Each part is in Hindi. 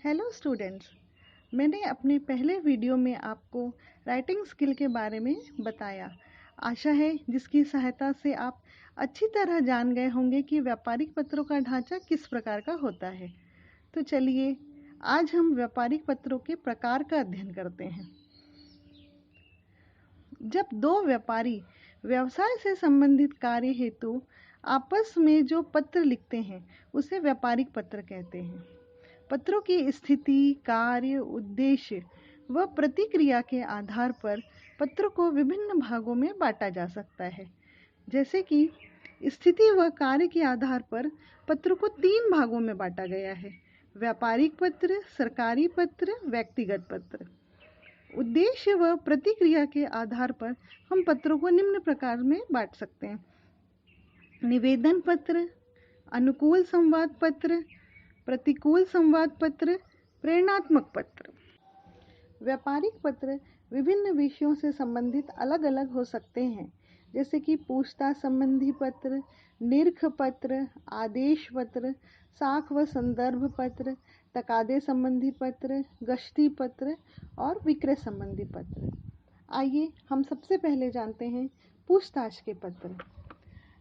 हेलो स्टूडेंट्स, मैंने अपने पहले वीडियो में आपको राइटिंग स्किल के बारे में बताया। आशा है जिसकी सहायता से आप अच्छी तरह जान गए होंगे कि व्यापारिक पत्रों का ढांचा किस प्रकार का होता है। तो चलिए आज हम व्यापारिक पत्रों के प्रकार का अध्ययन करते हैं। जब दो व्यापारी व्यवसाय से संबंधित कार्य हेतु आपस में जो पत्र लिखते हैं उसे व्यापारिक पत्र कहते हैं। पत्रों की स्थिति, कार्य, उद्देश्य व प्रतिक्रिया के आधार पर पत्रों को विभिन्न भागों में बांटा जा सकता है। जैसे कि स्थिति व कार्य के आधार पर पत्रों को 3 भागों में बांटा गया है: व्यापारिक पत्र, सरकारी पत्र, व्यक्तिगत पत्र। उद्देश्य व प्रतिक्रिया के आधार पर हम पत्रों को निम्न प्रकार में बांट सकते हैं: निवेदन पत्र, अनुकूल संवाद पत्र, प्रतिकूल संवाद पत्र, प्रेरणात्मक पत्र। व्यापारिक पत्र विभिन्न विषयों से संबंधित अलग अलग हो सकते हैं, जैसे कि पूछताछ संबंधी पत्र, निरख पत्र, आदेश पत्र, साख व संदर्भ पत्र, तकादे संबंधी पत्र, गश्ती पत्र और विक्रय संबंधी पत्र। आइए हम सबसे पहले जानते हैं पूछताछ के पत्र।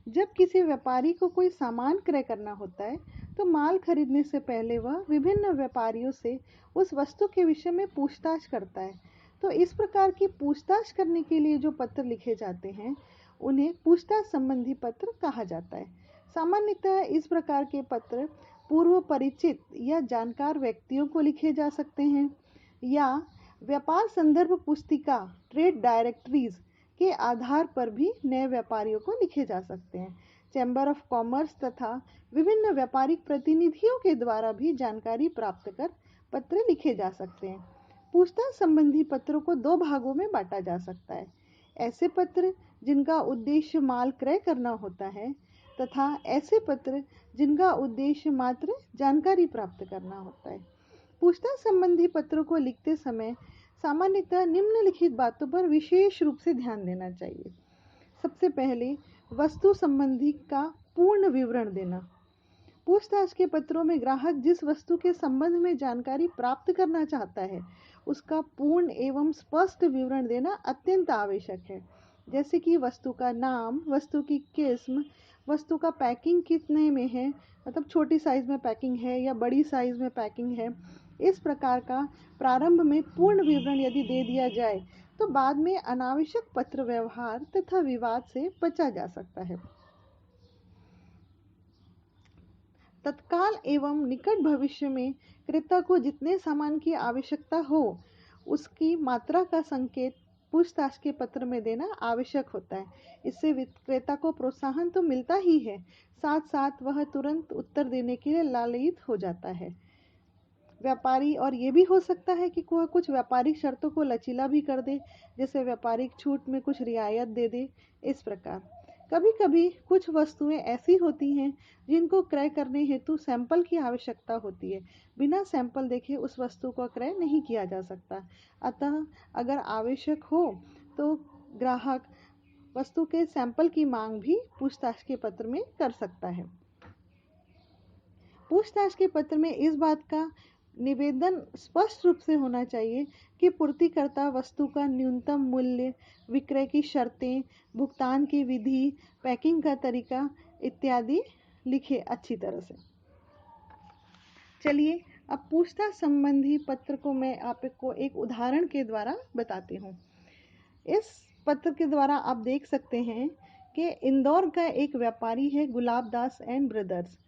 जब किसी व्यापारी को कोई सामान क्रय करना होता है तो माल खरीदने से पहले वह विभिन्न व्यापारियों से उस वस्तु के विषय में पूछताछ करता है। तो इस प्रकार की पूछताछ करने के लिए जो पत्र लिखे जाते हैं उन्हें पूछताछ संबंधी पत्र कहा जाता है। सामान्यतः इस प्रकार के पत्र पूर्व परिचित या जानकार व्यक्तियों को लिखे जा सकते हैं या व्यापार संदर्भ पुस्तिका, ट्रेड डायरेक्टरीज के आधार पर भी नए व्यापारियों को लिखे जा सकते हैं। चैम्बर ऑफ कॉमर्स तथा विभिन्न व्यापारिक प्रतिनिधियों के द्वारा भी जानकारी प्राप्त कर पत्र लिखे जा सकते हैं। पूछताछ संबंधी पत्रों को 2 भागों में बांटा जा सकता है: ऐसे पत्र जिनका उद्देश्य माल क्रय करना होता है तथा ऐसे पत्र जिनका उद्देश्य मात्र जानकारी प्राप्त करना होता है। पूछताछ संबंधी पत्रों को लिखते समय सामान्यतः निम्नलिखित बातों पर विशेष रूप से ध्यान देना चाहिए। सबसे पहले वस्तु संबंधी का पूर्ण विवरण देना। पूछताछ के पत्रों में ग्राहक जिस वस्तु के संबंध में जानकारी प्राप्त करना चाहता है उसका पूर्ण एवं स्पष्ट विवरण देना अत्यंत आवश्यक है, जैसे कि वस्तु का नाम, वस्तु की किस्म, वस्तु का पैकिंग कितने में है, मतलब छोटी साइज में पैकिंग है या बड़ी साइज में पैकिंग है। इस प्रकार का प्रारंभ में पूर्ण विवरण यदि दे दिया जाए तो बाद में अनावश्यक पत्र व्यवहार तथा विवाद से बचा जा सकता है। तत्काल एवं निकट भविष्य में क्रेता को जितने सामान की आवश्यकता हो उसकी मात्रा का संकेत पूछताछ के पत्र में देना आवश्यक होता है। इससे विक्रेता को प्रोत्साहन तो मिलता ही है, साथ साथ वह तुरंत उत्तर देने के लिए लालायित हो जाता है व्यापारी। और ये भी हो सकता है कि वह कुछ व्यापारिक शर्तों को लचीला भी कर दे, जैसे व्यापारिक छूट में कुछ रियायत दे दे। इस प्रकार कभी कभी कुछ वस्तुएं ऐसी होती हैं जिनको क्रय करने हेतु सैंपल की आवश्यकता होती है। बिना सैंपल देखे उस वस्तु का क्रय नहीं किया जा सकता। अतः अगर आवश्यक हो तो ग्राहक वस्तु के सैंपल की मांग भी पूछताछ के पत्र में कर सकता है। पूछताछ के पत्र में इस बात का निवेदन स्पष्ट रूप से होना चाहिए कि पूर्तिकर्ता वस्तु का न्यूनतम मूल्य, विक्रय की शर्तें, भुगतान की विधि, पैकिंग का तरीका इत्यादि लिखे अच्छी तरह से। चलिए अब पूछताछ संबंधी पत्र को मैं आपको एक उदाहरण के द्वारा बताती हूँ। इस पत्र के द्वारा आप देख सकते हैं कि इंदौर का एक व्यापारी है, गुलाब दास एंड ब्रदर्स,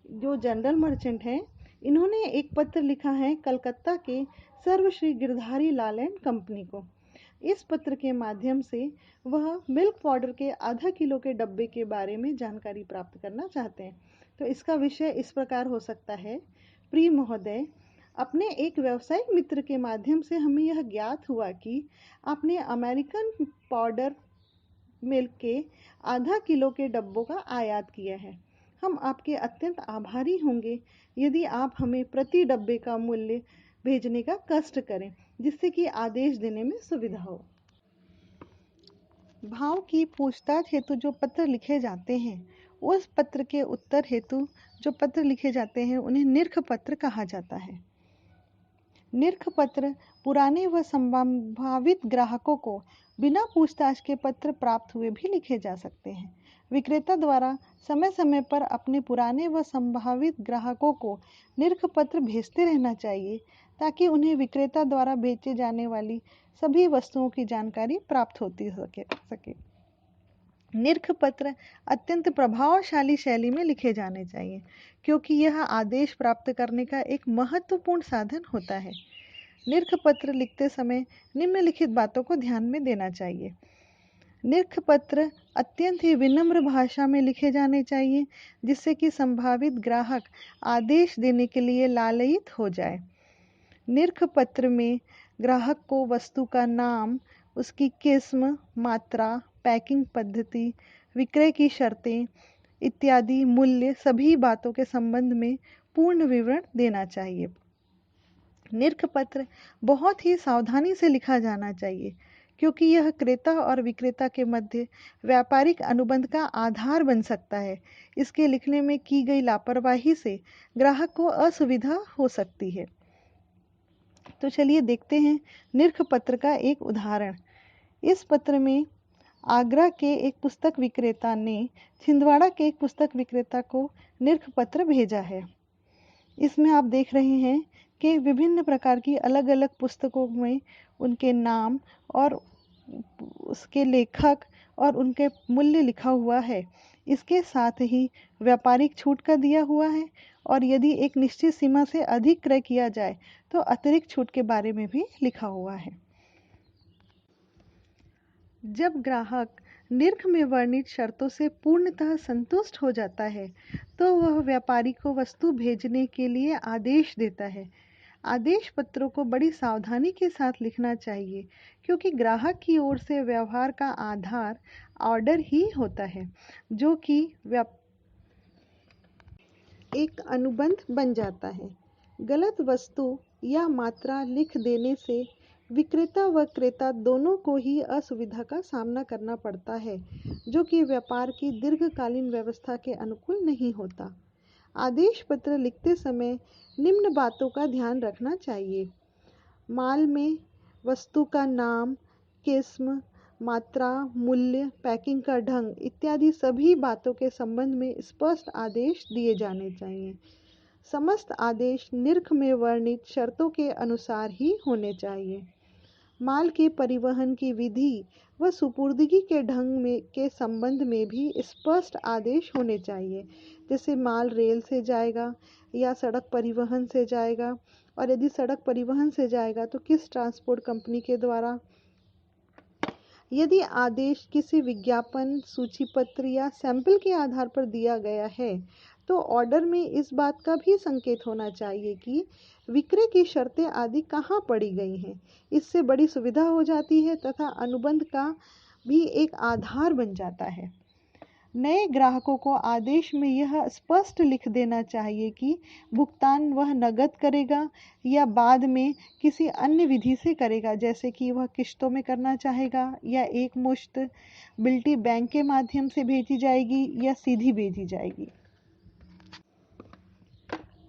जो जनरल मर्चेंट हैं। इन्होंने एक पत्र लिखा है कलकत्ता के सर्वश्री गिरधारी लाल एंड कंपनी को। इस पत्र के माध्यम से वह मिल्क पाउडर के आधा किलो के डब्बे के बारे में जानकारी प्राप्त करना चाहते हैं। तो इसका विषय इस प्रकार हो सकता है: प्रिय महोदय, अपने एक व्यावसायिक मित्र के माध्यम से हमें यह ज्ञात हुआ कि आपने अमेरिकन पाउडर मिल्क के आधा किलो के डब्बों का आयात किया है। हम आपके अत्यंत आभारी होंगे यदि आप हमें प्रति डब्बे का मूल्य भेजने का कष्ट करें, जिससे कि आदेश देने में सुविधा हो। भाव की पूछताछ हेतु जो पत्र लिखे जाते हैं, उस पत्र के उत्तर हेतु जो पत्र लिखे जाते हैं उन्हें निरख पत्र कहा जाता है। निरख पत्र पुराने व संभावित ग्राहकों को बिना पूछताछ के पत्र प्राप्त हुए भी लिखे जा सकते हैं। विक्रेता द्वारा समय समय पर अपने पुराने व संभावित ग्राहकों को निरख पत्र भेजते रहना चाहिए ताकि उन्हें विक्रेता द्वारा बेचे जाने वाली सभी वस्तुओं की जानकारी प्राप्त होती सके। निरख पत्र अत्यंत प्रभावशाली शैली में लिखे जाने चाहिए क्योंकि यह आदेश प्राप्त करने का एक महत्वपूर्ण साधन होता है। निरख पत्र लिखते समय निम्नलिखित बातों को ध्यान में देना चाहिए। निरख पत्र अत्यंत ही विनम्र भाषा में लिखे जाने चाहिए जिससे कि संभावित ग्राहक आदेश देने के लिए लालयित हो जाए। निरख पत्र में ग्राहक को वस्तु का नाम, उसकी किस्म, मात्रा, पैकिंग पद्धति, विक्रय की शर्तें इत्यादि मूल्य सभी बातों के संबंध में पूर्ण विवरण देना चाहिए। निरख पत्र बहुत ही सावधानी से लिखा जाना चाहिए क्योंकि यह क्रेता और विक्रेता के मध्य व्यापारिक अनुबंध का आधार बन सकता है। इसके लिखने में की गई लापरवाही से ग्राहक को असुविधा हो सकती है। तो चलिए देखते हैं निरख पत्र का एक उदाहरण। इस पत्र में आगरा के एक पुस्तक विक्रेता ने छिंदवाड़ा के एक पुस्तक विक्रेता को निरख पत्र भेजा है। इसमें आप देख रहे हैं कि विभिन्न प्रकार की अलग अलग पुस्तकों में उनके नाम और उसके लेखक और उनके मूल्य लिखा हुआ है। इसके साथ ही व्यापारिक छूट का दिया हुआ है और यदि एक निश्चित सीमा से अधिक क्रय किया जाए तो अतिरिक्त छूट के बारे में भी लिखा हुआ है। जब ग्राहक निरख में वर्णित शर्तों से पूर्णतः संतुष्ट हो जाता है तो वह व्यापारी को वस्तु भेजने के लिए आदेश देता है। आदेश पत्रों को बड़ी सावधानी के साथ लिखना चाहिए क्योंकि ग्राहक की ओर से व्यवहार का आधार ऑर्डर ही होता है जो कि एक अनुबंध बन जाता है। गलत वस्तु या मात्रा लिख देने से विक्रेता व क्रेता दोनों को ही असुविधा का सामना करना पड़ता है जो कि व्यापार की दीर्घकालीन व्यवस्था के अनुकूल नहीं होता। आदेश पत्र लिखते समय निम्न बातों का ध्यान रखना चाहिए। माल में वस्तु का नाम, किस्म, मात्रा, मूल्य, पैकिंग का ढंग इत्यादि सभी बातों के संबंध में स्पष्ट आदेश दिए जाने चाहिए। समस्त आदेश निरख में वर्णित शर्तों के अनुसार ही होने चाहिए। माल के परिवहन की विधि व सुपुर्दगी के ढंग में के संबंध में भी स्पष्ट आदेश होने चाहिए। जैसे माल रेल से जाएगा या सड़क परिवहन से जाएगा और यदि सड़क परिवहन से जाएगा तो किस ट्रांसपोर्ट कंपनी के द्वारा। यदि आदेश किसी विज्ञापन, सूची पत्र या सैंपल के आधार पर दिया गया है तो ऑर्डर में इस बात का भी संकेत होना चाहिए कि विक्रय की शर्तें आदि कहाँ पड़ी गई हैं। इससे बड़ी सुविधा हो जाती है तथा अनुबंध का भी एक आधार बन जाता है। नए ग्राहकों को आदेश में यह स्पष्ट लिख देना चाहिए कि भुगतान वह नकद करेगा या बाद में किसी अन्य विधि से करेगा, जैसे कि वह किश्तों में करना चाहेगा या एक मुश्त बिल्टी बैंक के माध्यम से भेजी जाएगी या सीधी भेजी जाएगी।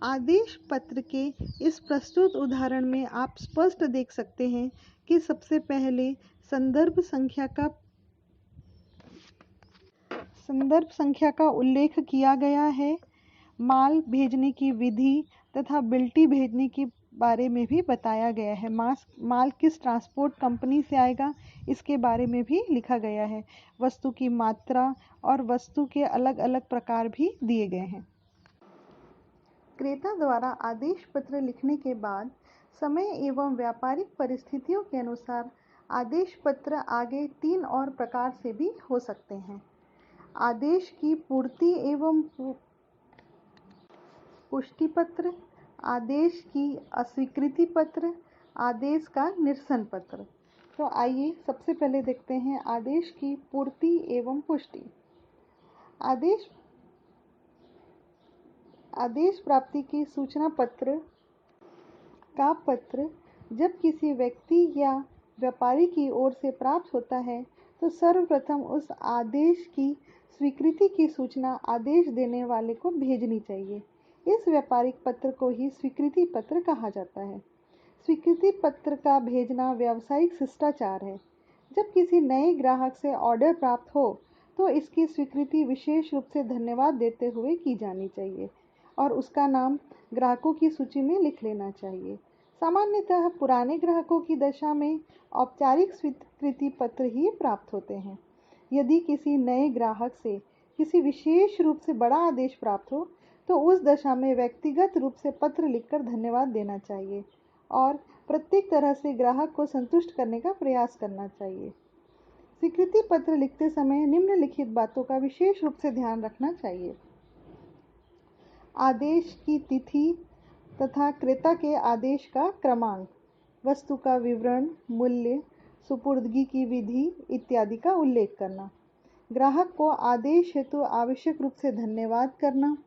आदेश पत्र के इस प्रस्तुत उदाहरण में आप स्पष्ट देख सकते हैं कि सबसे पहले संदर्भ संख्या का उल्लेख किया गया है। माल भेजने की विधि तथा बिल्टी भेजने के बारे में भी बताया गया है। माल किस ट्रांसपोर्ट कंपनी से आएगा इसके बारे में भी लिखा गया है। वस्तु की मात्रा और वस्तु के अलग अलग प्रकार भी दिए गए हैं। क्रेता द्वारा आदेश पत्र लिखने के बाद समय एवं व्यापारिक परिस्थितियों के अनुसार आदेश पत्र आगे 3 और प्रकार से भी हो सकते हैं। आदेश की पूर्ति एवं पुष्टि पत्र, आदेश की अस्वीकृति पत्र, आदेश का निरसन पत्र। तो आइए सबसे पहले देखते हैं आदेश की पूर्ति एवं पुष्टि। आदेश प्राप्ति की सूचना पत्र का पत्र जब किसी व्यक्ति या व्यापारी की ओर से प्राप्त होता है तो सर्वप्रथम उस आदेश की स्वीकृति की सूचना आदेश देने वाले को भेजनी चाहिए। इस व्यापारिक पत्र को ही स्वीकृति पत्र कहा जाता है। स्वीकृति पत्र का भेजना व्यावसायिक शिष्टाचार है। जब किसी नए ग्राहक से ऑर्डर प्राप्त हो तो इसकी स्वीकृति विशेष रूप से धन्यवाद देते हुए की जानी चाहिए और उसका नाम ग्राहकों की सूची में लिख लेना चाहिए। सामान्यतः पुराने ग्राहकों की दशा में औपचारिक स्वीकृति पत्र ही प्राप्त होते हैं। यदि किसी नए ग्राहक से किसी विशेष रूप से बड़ा आदेश प्राप्त हो तो उस दशा में व्यक्तिगत रूप से पत्र लिखकर धन्यवाद देना चाहिए और प्रत्येक तरह से ग्राहक को संतुष्ट करने का प्रयास करना चाहिए। स्वीकृति पत्र लिखते समय निम्नलिखित बातों का विशेष रूप से ध्यान रखना चाहिए। आदेश की तिथि तथा क्रेता के आदेश का क्रमांक, वस्तु का विवरण, मूल्य, सुपुर्दगी की विधि इत्यादि का उल्लेख करना। ग्राहक को आदेश हेतु आवश्यक रूप से धन्यवाद करना।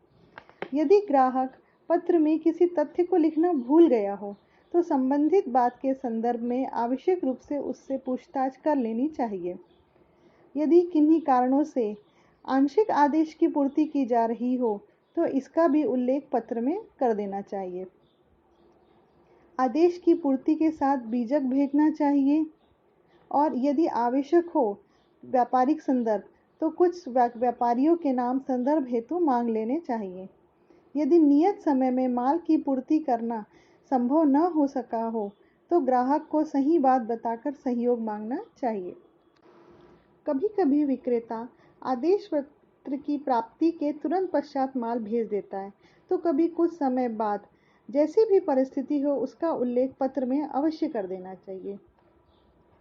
यदि ग्राहक पत्र में किसी तथ्य को लिखना भूल गया हो तो संबंधित बात के संदर्भ में आवश्यक रूप से उससे पूछताछ कर लेनी चाहिए। यदि किन्हीं कारणों से आंशिक आदेश की पूर्ति की जा रही हो तो इसका भी उल्लेख पत्र में कर देना चाहिए। आदेश की पूर्ति के साथ बीजक भेजना चाहिए और यदि आवश्यक हो व्यापारिक संदर्भ तो कुछ व्यापारियों के नाम संदर्भ हेतु मांग लेने चाहिए। यदि नियत समय में माल की पूर्ति करना संभव न हो सका हो तो ग्राहक को सही बात बताकर सहयोग मांगना चाहिए। कभी-कभी विक्रेता आदेश पत्र की प्राप्ति के तुरंत पश्चात माल भेज देता है तो कभी कुछ समय बाद, जैसी भी परिस्थिति हो उसका उल्लेख पत्र में अवश्य कर देना चाहिए।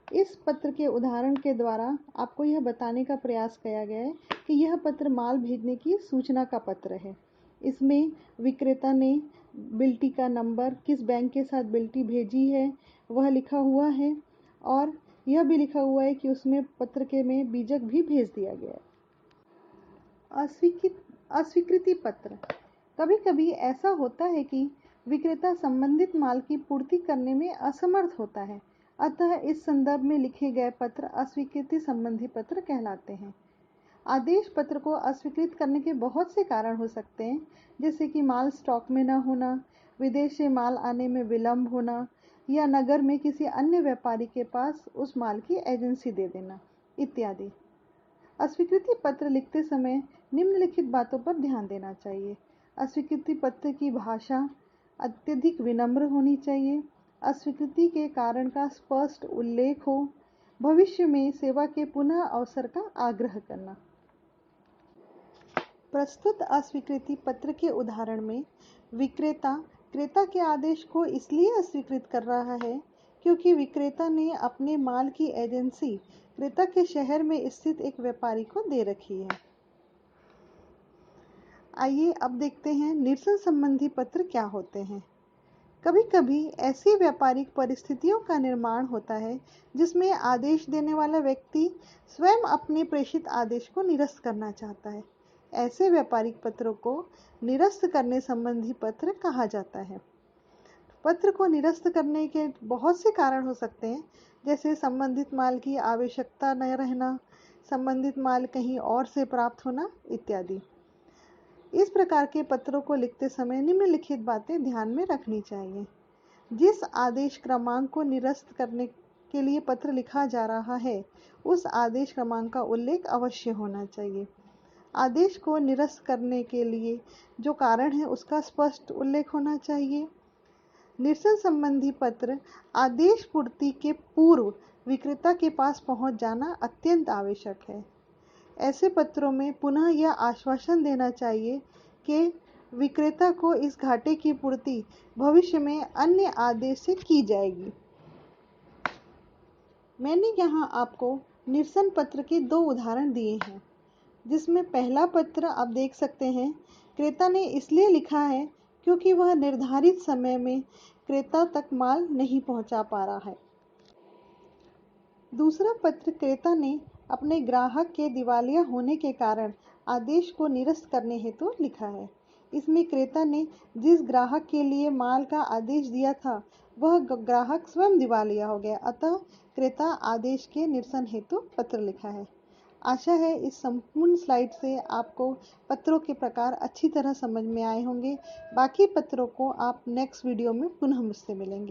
इस पत्र के उदाहरण के द्वारा आपको यह बताने का प्रयास किया गया है कि यह पत्र माल भेजने की सूचना का पत्र है। इसमें विक्रेता ने बिल्टी का नंबर, किस बैंक के साथ बिल्टी भेजी है वह लिखा हुआ है और यह भी लिखा हुआ है कि उसमें पत्र के में बीजक भी भेज दिया गया है। अस्वीकृति पत्र, कभी कभी ऐसा होता है कि विक्रेता संबंधित माल की पूर्ति करने में असमर्थ होता है, अतः इस संदर्भ में लिखे गए पत्र अस्वीकृति संबंधी पत्र कहलाते हैं। आदेश पत्र को अस्वीकृत करने के बहुत से कारण हो सकते हैं, जैसे कि माल स्टॉक में न होना, विदेश से माल आने में विलंब होना या नगर में किसी अन्य व्यापारी के पास उस माल की एजेंसी दे देना इत्यादि। अस्वीकृति पत्र लिखते समय निम्नलिखित बातों पर ध्यान देना चाहिए। अस्वीकृति पत्र की भाषा अत्यधिक विनम्र होनी चाहिए। अस्वीकृति के कारण का स्पष्ट उल्लेख हो। भविष्य में सेवा के पुनः अवसर का आग्रह करना। प्रस्तुत अस्वीकृति पत्र के उदाहरण में विक्रेता क्रेता के आदेश को इसलिए अस्वीकृत कर रहा है क्योंकि विक्रेता ने अपने माल की एजेंसी क्रेता के शहर में स्थित एक व्यापारी को दे रखी है। आइए अब देखते हैं निरसन संबंधी पत्र क्या होते हैं। कभी कभी ऐसी व्यापारिक परिस्थितियों का निर्माण होता है जिसमें आदेश देने वाला व्यक्ति स्वयं अपने प्रेषित आदेश को निरस्त करना चाहता है। ऐसे व्यापारिक पत्रों को निरस्त करने संबंधी पत्र कहा जाता है। पत्र को निरस्त करने के बहुत से कारण हो सकते हैं, जैसे संबंधित माल की आवश्यकता न रहना, संबंधित माल कहीं और से प्राप्त होना इत्यादि। इस प्रकार के पत्रों को लिखते समय निम्नलिखित बातें ध्यान में रखनी चाहिए। जिस आदेश क्रमांक को निरस्त करने के लिए पत्र लिखा जा रहा है उस आदेश क्रमांक का उल्लेख अवश्य होना चाहिए। आदेश को निरस्त करने के लिए जो कारण है उसका स्पष्ट उल्लेख होना चाहिए। निरसन संबंधी पत्र आदेश पूर्ति के पूर्व विक्रेता के पास पहुंच जाना अत्यंत आवश्यक है। ऐसे पत्रों में पुनः यह आश्वासन देना चाहिए कि विक्रेता को इस घाटे की पूर्ति भविष्य में अन्य आदेश से की जाएगी। मैंने यहाँ आपको निरसन पत्र के 2 उदाहरण दिए हैं, जिसमें पहला पत्र आप देख सकते हैं क्रेता ने इसलिए लिखा है क्योंकि वह निर्धारित समय में क्रेता तक माल नहीं पहुंचा पा रहा है। दूसरा पत्र क्रेता ने अपने ग्राहक के दिवालिया होने के कारण आदेश को निरस्त करने हेतु लिखा है। इसमें क्रेता ने जिस ग्राहक के लिए माल का आदेश दिया था वह ग्राहक स्वयं दिवालिया हो गया, अतः क्रेता आदेश के निरसन हेतु पत्र लिखा है। आशा है इस संपूर्ण स्लाइड से आपको पत्रों के प्रकार अच्छी तरह समझ में आए होंगे। बाकी पत्रों को आप नेक्स्ट वीडियो में पुनः मुझसे मिलेंगे।